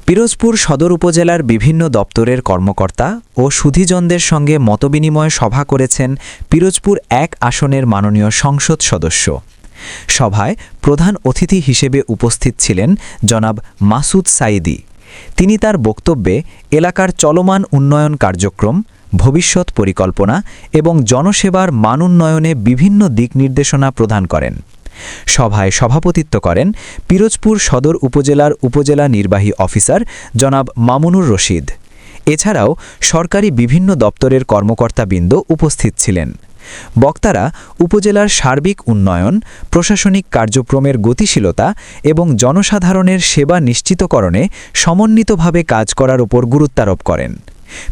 পিরোজপুর সদর উপজেলার বিভিন্ন দপ্তরের কর্মকর্তা ও সুধীজনদের সঙ্গে মতবিনিময় সভা করেছেন পিরোজপুর ১ আসনের মাননীয় সংসদ সদস্য। সভায় প্রধান অতিথি হিসেবে উপস্থিত ছিলেন জনাব মাসুদ সাঈদী। তিনি তার বক্তব্যে এলাকার চলমান উন্নয়ন কার্যক্রম, ভবিষ্যৎ পরিকল্পনা এবং জনসেবার মান উন্নয়নে বিভিন্ন দিক নির্দেশনা প্রদান করেন। সভায় সভাপতিত্ব করেন পিরোজপুর সদর উপজেলার উপজেলা নির্বাহী অফিসার জনাব মামুনুর রশিদ। এছাড়াও সরকারি বিভিন্ন দপ্তরের কর্মকর্তাবৃন্দ উপস্থিত ছিলেন। বক্তারা উপজেলার সার্বিক উন্নয়ন, প্রশাসনিক কার্যক্রমের গতিশীলতা এবং জনসাধারণের সেবা নিশ্চিতকরণে সমন্বিতভাবে কাজ করার উপর গুরুত্বারোপ করেন।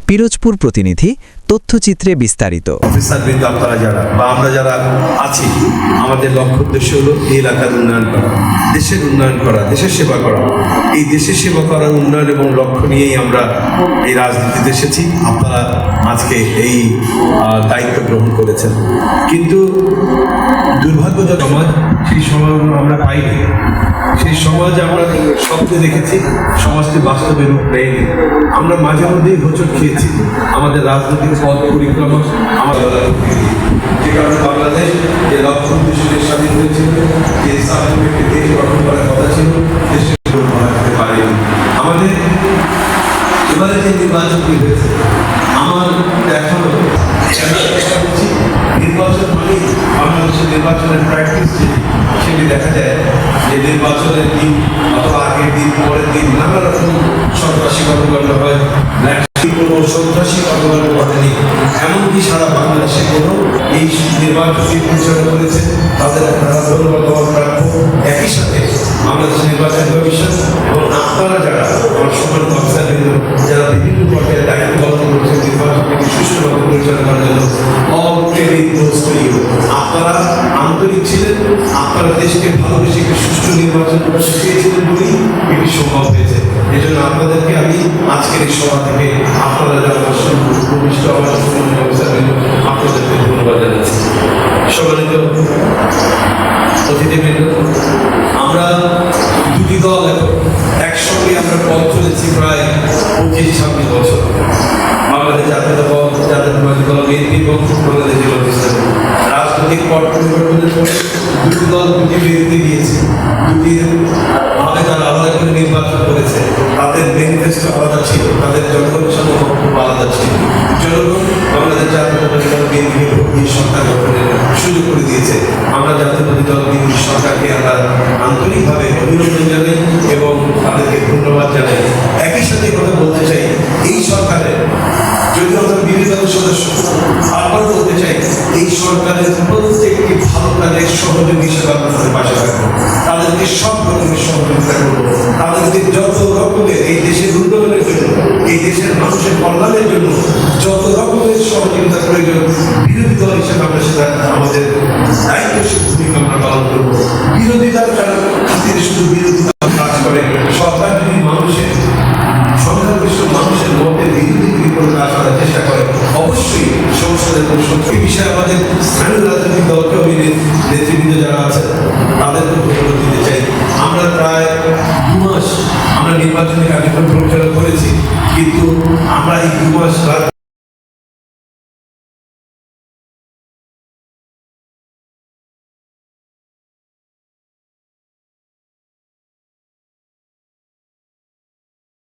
পিরোজপুর প্রতিনিধি তথ্যচিত্রে বিস্তারিত। অফিসারবৃন্দ আপনারা যারা বা আমরা যারা আছি, আমাদের লক্ষ্য উদ্দেশ্য হলো এই এলাকার উন্নয়ন করা, দেশের উন্নয়ন করা, দেশের সেবা করা। এই দেশের সেবা করার উন্নয়ন এবং লক্ষ্য নিয়েই আমরা এই রাজনীতিতে এসেছি। আপনারা আজকে এই দায়িত্ব গ্রহণ করেছেন, কিন্তু দুর্ভাগ্যজনক সমাজ, সেই সমাজ আমরা পাইনি। সেই সমাজ আমরা স্বপ্নে দেখেছি, সমাজটি বাস্তবে রূপ নেয়নি। আমরা মাঝে মধ্যেই হোঁচট খেয়েছি আমাদের রাজনৈতিক পথ পরিক্রমা। আমাদের যে কারণে বাংলাদেশ যে লক্ষ্য উদ্দেশ্যে স্বাধীন হয়েছিল, যে স্থাপন একটি দেশ গঠন করার কথা ছিল, দেশে করতে পারেনি। আমাদের এবারে যে নির্বাচনটি হয়েছে, আমার এখনো নির্বাচন মানে বাংলাদেশের নির্বাচনের প্র্যাকটিস সেটি দেখা যায় যে নির্বাচনের দিন অথবা আগের দিন, পরের দিন নানা রকম সন্ত্রাসী কর্মকাণ্ড হয়। কোনো সন্ত্রাসী কর্মকাণ্ড ঘটেনি, এমনকি সারা বাংলাদেশে কোনো এই নির্বাচনটি পরিচালনা করেছে তাদের আপনারা ধন্যবাদ দেওয়ার প্রাপ্য। একই সাথে বাংলাদেশ নির্বাচন কমিশন এবং আপনারা যারা আমার সকল অফিসারবৃন্দ যারা বিভিন্ন পর্যায়ে দায়িত্ব পালন করেছেন নির্বাচনকে সুষ্ঠুভাবে পরিচালনা করার জন্য, আপনারা আন্তরিক ছিলেন, আপনারা দেশকে ভালোবেসে একটি সুষ্ঠু নির্বাচন শিখিয়েছিলেন বলেই এটি সম্ভব হয়েছে। এই জন্য আপনাদেরকে আমি আজকের এই সভা থেকে আপনারা যারা ভূমিষ্ঠ আপনাদেরকে ধন্যবাদ জানাচ্ছি। সম্মানিত অতিথিবৃন্দ, আমরা দুটি দল এখন একসঙ্গে আমরা পথ চলেছি প্রায় 25-26 বছর। বাংলাদেশ জাতীয়তাবাদী দল বিএনপি এবং বাংলাদেশ জামায়াতে ইসলামী রাজনৈতিক পট পরিবর্তনের পরে দুটি দল দুটি বিরুদ্ধে গিয়েছে, দুটি ভাবে তারা আলাদা করে নির্বাচন করেছে। তাদের ম্যানিফেস্টো আলাদা ছিল, তাদের জনগণের সাথে বক্তব্য আলাদা ছিল। জনগণ বাংলাদেশ জাতীয়তাবাদী দল বিএনপি সরকার গঠনের সুযোগ করে দিয়েছে। আমরা জাতীয়তাবাদী দল বিএনপি সরকারকে আমরা আন্তরিকভাবে অভিনন্দন জানাই এবং তাদেরকে ধন্যবাদ জানাই। একই সাথে কথা বলতে চাই, এই সরকারের যদিও আমরা বিরোধী দলের সদস্য, আবার বলতে চাই এই সরকারের প্রত্যেকটি ভালো কাজের সহযোগী হিসেবে আমরা তাদের পাশে থাকবো, তাদেরকে সব রকমের সহযোগিতা করবো, তাদেরকে যত রকমের এই দেশের উন্নয়নের জন্য, এই দেশের মানুষের কল্যাণের জন্য যত রকমের সহযোগিতা প্রয়োজন, বিরোধী দল হিসেবে আমরা সেটা আমাদের দায়িত্বশীল ভূমিকা আমরা পালন করবো। বিরোধিতা খাতিরে শুধু বিরোধিতা কাজ করে, সরকার যদি মানুষের সংখ্যাগরিষ্ঠ মানুষের মধ্যে বিরোধী করে কাজ করার চেষ্টা করে, অবশ্যই সংসদের এই বিষয়ে আমাদের স্থানীয় রাজনৈতিক দলকেও নেতৃবৃন্দ যারা আছে তাদেরকে ধন্যবাদ দিতে চাই। আমরা প্রায় 2 মাস আমরা নির্বাচনী কার্যক্রম পরিচালনা করেছি, কিন্তু আমরা এই 2 মাস